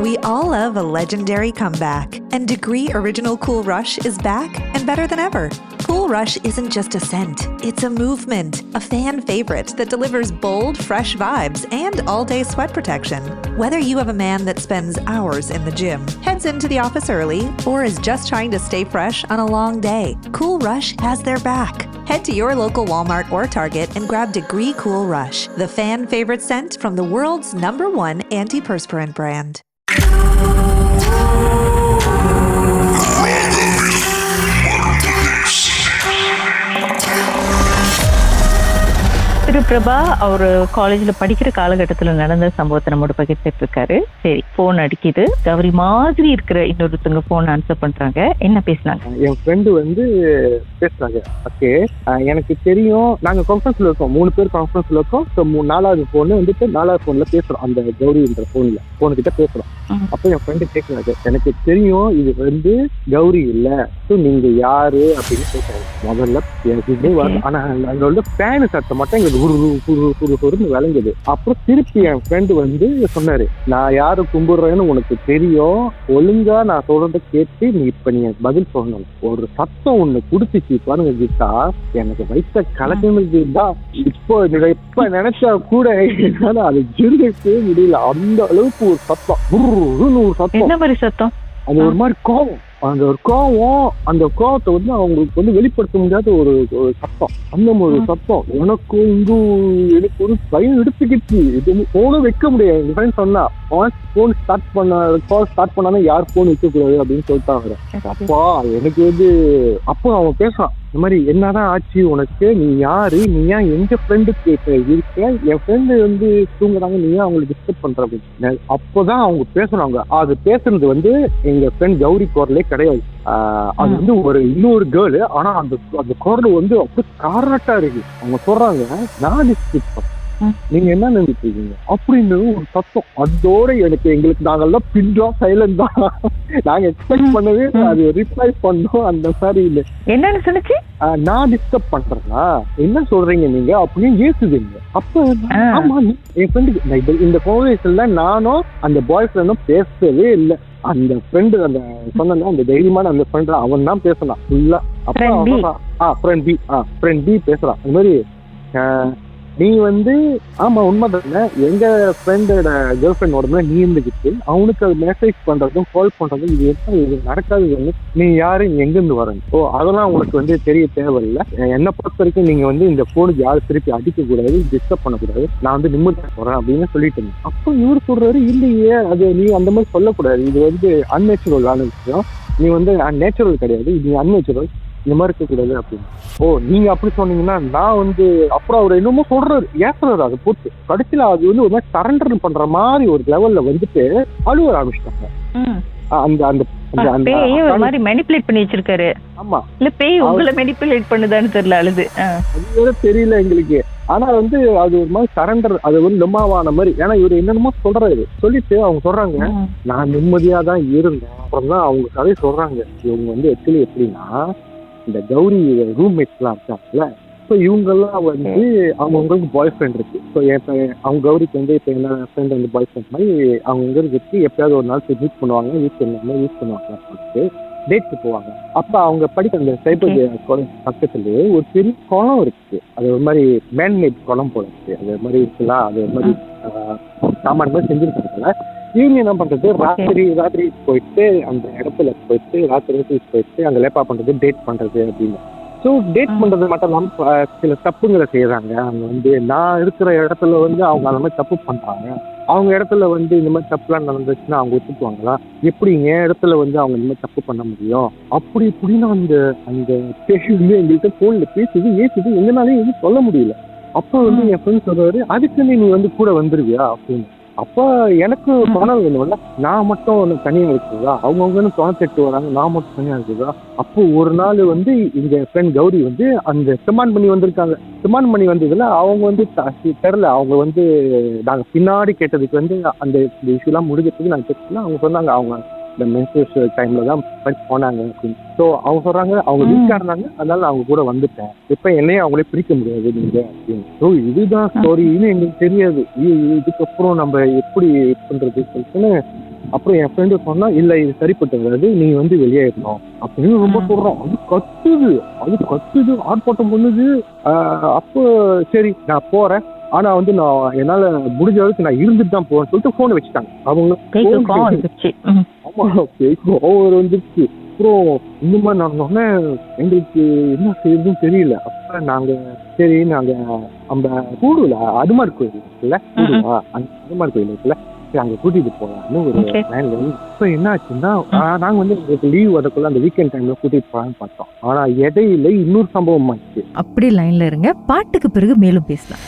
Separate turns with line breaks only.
We all love a legendary comeback, and Degree Original Cool Rush is back and better than ever. Cool Rush isn't just a scent, it's a movement, a fan favorite that delivers bold, fresh vibes and all-day sweat protection. Whether you have a man that spends hours in the gym, heads into the office early, or is just trying to stay fresh on a long day, Cool Rush has their back. Head to your local Walmart or Target and grab Degree Cool Rush, the fan favorite scent from the world's #1 antiperspirant brand.
திரு பிரபா அவர் காலேஜ்ல படிக்கிற காலகட்டத்துல நடந்த சம்பவத்தை நம்மோட பகிர்ந்துட்டு இருக்காரு. சரி, phone அடிக்குது. கௌரி மாதிரி இருக்கிற இன்னொருத்தவங்க போன் ஆன்சர் பண்றாங்க. என்ன பேசினாங்க?
என் ஃப்ரெண்டு வந்து பேசுறாங்க. ஓகே, எனக்கு தெரியும், நாங்க கான்ஃபரன்ஸ்ல இருக்கோம், 3 பேர் கான்ஃபரன்ஸ்ல இருக்கோம். ஸோ 4வது போன் வந்துட்டு 4வது போன்ல பேசுறோம், அந்த கௌரின்ற போன் கிட்ட பேசுறோம். அப்போ என் ஃப்ரெண்டு கேட்கறாங்க, எனக்கு தெரியும் இது வந்து கௌரி இல்ல, ஸோ நீங்க யாரு அப்படின்னு கேட்கறாங்க. முதல்ல எதுவுமே வரல, ஆனா அதோட ஃபேனு சத்தம் மட்டும் எங்களுக்கு விளங்குது. அப்புறம் திருப்பி என் ஃப்ரெண்டு வந்து சொன்னாரு, நான் யாரு கும்பிடுறேன்னு உனக்கு தெரியும், ஒழுங்கா நான் சொல்றத கேட்டு நீ இப்ப நீ பதில் சொல்லணும். ஒரு சத்தம் ஒண்ணு குடுத்துச்சு பாருங்க கீதா, எனக்கு வைத்த கலக்குனது தான். இப்போ இப்ப நினைச்சா கூட என்னால அது ஜீரணிக்கவே முடியல. அந்த அளவுக்கு ஒரு சத்தம், ஒரு சத்தம்.
என்ன மாதிரி சத்தம்?
அது ஒரு மாதிரி கோவம். அந்த ஒரு கோவம், அந்த கோவத்தை வந்து அவங்களுக்கு வந்து வெளிப்படுத்த முடியாத ஒரு சத்தம். அந்த ஒரு சத்தம் எனக்கு ஒரு பயம் எடுத்துக்கிச்சு. இது போனும் வைக்க முடியாது. என் ஃப்ரெண்ட் சொன்னா, போன் ஸ்டார்ட் பண்ணாலும் யார் போன் வைக்க கூடாது அப்படின்னு சொல்லிட்டாங்க. அப்பா எனக்கு வந்து அப்போ அவன் பேசுறான், இந்த மாதிரி என்னதான் ஆச்சு உனக்கு, நீ யாரு, நீ ஏன் எங்க ஃப்ரெண்டுக்கு இருக்க, என் ஃப்ரெண்டு வந்து தூங்குறாங்க, நீ ஏன் அவங்களுக்கு டிஸ்டர்ப் பண்ற அப்படின்னு. அப்போதான் அவங்க பேசுறாங்க. அது பேசுறது வந்து எங்க ஃப்ரெண்ட் கௌரி குரலே கிடையாது. அது வந்து இன்னொரு கேர்ள். ஆனா அந்த குரல் வந்து அப்படி காரணட்டா இருக்கு. அவங்க சொல்றாங்க, நான் டிஸ்டர்ப் பண்ண, நீங்க என்ன நினைச்சிட்டு இருக்கீங்க அப்படின்னு ஒரு சத்தம். அதோட எங்களுக்கு நாங்கெல்லாம் பின்றா சைலண்ட் தான். நாங்க எக்ஸ்பெக்ட் பண்ணவே அது ரிப்ளை பண்ணோம். அந்த மாதிரி இல்லை,
என்னன்னு சொன்னிச்சு,
நான் டிஸ்டர்ப் பண்றேன்னா என்ன சொல்றீங்க நீங்க அப்படின்னு ஏசுதுங்க. அப்ப ஆமா, என் ஃப்ரெண்டு இந்த கான்வர்சேஷன்ல நானும் அந்த பாய் ஃப்ரெண்டும் பேசவே இல்லை. அந்த ஃப்ரெண்டு, அந்த சொன்ன அந்த தைரியமான அந்த ஃப்ரெண்ட், அவன் தான் பேசினான் ஃபுல்லா. அப்ப ஃப்ரெண்ட் பி பேசுறான், இந்த மாதிரி நீ வந்து ஆமா உண்மைதானே, எங்க ஃப்ரெண்டோட கேர்ள் ஃப்ரெண்டோட நீ இருந்துக்கிட்டு அவனுக்கு அது மெசேஜ் பண்றதும் கால் பண்றதும் இது இது நடக்காது. நீ யாரு, எங்க இருந்து வரேன், ஓ அதெல்லாம் உனக்கு வந்து தெரிய தேவையில்லை. என்னை பொறுத்த வரைக்கும் நீங்க வந்து இந்த போனுக்கு யாரும் திருப்பி அடிக்க கூடாது, டிஸ்டர்ப் பண்ணக்கூடாது, நான் வந்து நிம்மதியாக போறேன் அப்படின்னு சொல்லிட்டு இருந்தேன். அப்போ இவர் சொல்றாரு, இல்லையே அது நீ அந்த மாதிரி சொல்லக்கூடாது, இது வந்து அன்நேச்சுரலான விஷயம், நீ வந்து நேச்சுரல் கிடையாது, இது அன்நேச்சுரல், இந்த மாதிரி இருக்கக்கூடாது அப்படின்னு. ஓ நீங்க அப்படி சொன்னீங்கன்னா நான் வந்து அப்புறம் அவர் என்னமோ சொல்றாரு, ஏசுறாரு. அதை போட்டு கடைசியில அது வந்து ஒரு மாதிரி சரண்டர் பண்ற மாதிரி ஒரு லெவல்ல வந்துட்டு அழுவ ஆரம்பிச்சிட்டாங்க. அந்த அந்த
ஒரு மாதிரி மேனிபுலேட் பண்ணி வச்சிருக்காரு.
ஆமா,
இல்ல பேய் உங்களை மேனிபுலேட் பண்ணுதான்னு தெரியல, அழுது.
அது வேற தெரியல எங்களுக்கு. ஆனா வந்து அது ஒரு மாதிரி சரண்டர், அது வந்து லொம்மாவான மாதிரி. ஏன்னா இவரு என்னென்னமோ சொல்றாரு, சொல்லிட்டு அவங்க சொல்றாங்க, நான் நிம்மதியா தான் இருந்தேன். அப்புறம் தான் அவங்க கதை சொல்றாங்க, இவங்க வந்து ஆக்சுவலி எப்படின்னா, இந்த கௌரி ரூம்மேட்ஸ் எல்லாம் இருக்காங்கல்ல, ஸோ இவங்கெல்லாம் வந்து அவங்களுக்கு பாய் ஃப்ரெண்ட் இருக்கு. ஸோ அவங்க கௌரிக்கு வந்து இப்போ என்ன ஃப்ரெண்ட் வந்து பாய் ஃப்ரெண்ட் மாதிரி அவங்க இருக்கு. எப்பயாவது ஒரு நாள் மீட் பண்ணுவாங்க, யூஸ் பண்ணுவாங்க, சொல்லிட்டு டேட்க்கு போவாங்க. அப்போ அவங்க படிக்க அந்த சைபர் காலேஜ் பக்கத்துலேயே ஒரு பெரிய குளம் இருக்கு. அது ஒரு மாதிரி மேன்மேட் குளம் போல இருக்கு. அது மாதிரி இருக்கலாம், அது ஒரு மாதிரி சாமான் மாதிரி செஞ்சுருக்காங்க. இவங்க என்ன பண்றது, ராத்திரி போயிட்டு அந்த இடத்துல போயிட்டு ராத்திரி அங்க லேப்பா பண்றது, டேட் பண்றது அப்படின்னு. ஸோ டேட் பண்றது மட்டும் இல்லாம சில தப்புங்களை செய்யறாங்க. அவங்க வந்து நான் இருக்கிற இடத்துல வந்து அவங்க அந்த மாதிரி தப்பு பண்றாங்க. அவங்க இடத்துல வந்து இந்த மாதிரி தப்புலாம் நடந்துச்சுன்னா அவங்க ஒத்துக்குவாங்களா, எப்படி என் இடத்துல வந்து அவங்க இந்த மாதிரி தப்பு பண்ண முடியும், அப்படி இப்படின்னு அந்த அந்த பேசி வந்து எங்கள்கிட்ட போன்ல பேசுது, ஏசுது, எங்கனாலையும் எதுவும் சொல்ல முடியல. அப்ப வந்து என் ஃப்ரெண்ட் சொல்றாரு, அதுக்கு நீ வந்து கூட வந்துருவியா அப்படின்னு. அப்ப எனக்கு பணம் வேணும்ல, நான் மட்டும் தனியா இருக்குதா, அவங்கவுங்கன்னு தொண்ணூத்தெட்டு வராங்க, நான் மட்டும் தனியா இருக்குதா. அப்போ ஒரு நாள் வந்து எங்க ஃப்ரெண்ட் கௌரி வந்து அந்த டிமாண்ட் பண்ணி வந்திருக்காங்க. டிமாண்ட் பண்ணி வந்ததுல அவங்க வந்து தெரியல, அவங்க வந்து நாங்க பின்னாடி கேட்டதுக்கு வந்து அந்த இஷ்யூலாம் முடிஞ்சதுக்கு நாங்கள் கேட்டோம்னா அவங்க சொன்னாங்க அவங்க இந்த மென்சஸ் டைம்ல தான் போனாங்க அப்படின்னு. ஸோ அவங்க சொல்றாங்க அவங்க வீக்கா இருந்தாங்க, அதனால அவங்க கூட வந்துட்டேன், இப்ப என்னையும் அவங்களே பிரிக்க முடியாது நீங்க அப்படின்னு. ஸோ இதுதான் ஸ்டோரின்னு எங்களுக்கு தெரியாது. இதுக்கப்புறம் நம்ம எப்படி பண்றது சொல்லிட்டுன்னு அப்புறம் என் ஃப்ரெண்டு சொன்னா இல்ல இது சரிப்பட்டு வராது, நீ வந்து வெளியேறணும் அப்படின்னு ரொம்ப சொல்றோம். அது கத்துது ஆர்ப்பாட்டம் பண்ணுது. அப்போ சரி நான் போறேன், ஆனா வந்து நான் என்னால முடிஞ்ச அளவுக்கு நான் இருந்துட்டு தான் போவேன்னு சொல்லிட்டு போனை வச்சுட்டாங்க அவங்க. ஆமா கோவம் வந்துருச்சு. அப்புறம் இந்த மாதிரி நடந்தோடனே எங்களுக்கு என்ன செய்யுதுன்னு தெரியல. அப்ப நாங்க சரி நாங்க அந்த கூடுல அதுமாரி கோயில் இருக்குல்ல, கூடுவா அந்த அதுமாரி கோயில் இருக்குல்ல, அங்க கூட்டிட்டு போலாம்னு ஒரு பிளான். இப்ப என்ன ஆச்சுன்னா நாங்க வந்து உங்களுக்கு லீவ் வரக்குள்ள அந்த வீக்கெண்ட் டைம்ல கூட்டிட்டு போலான்னு பார்த்தோம். ஆனா இடையில இன்னொரு சம்பவம் ஆச்சு.
அப்படி லைன்ல இருங்க, பாட்டுக்கு பிறகு மேலும் பேசலாம்.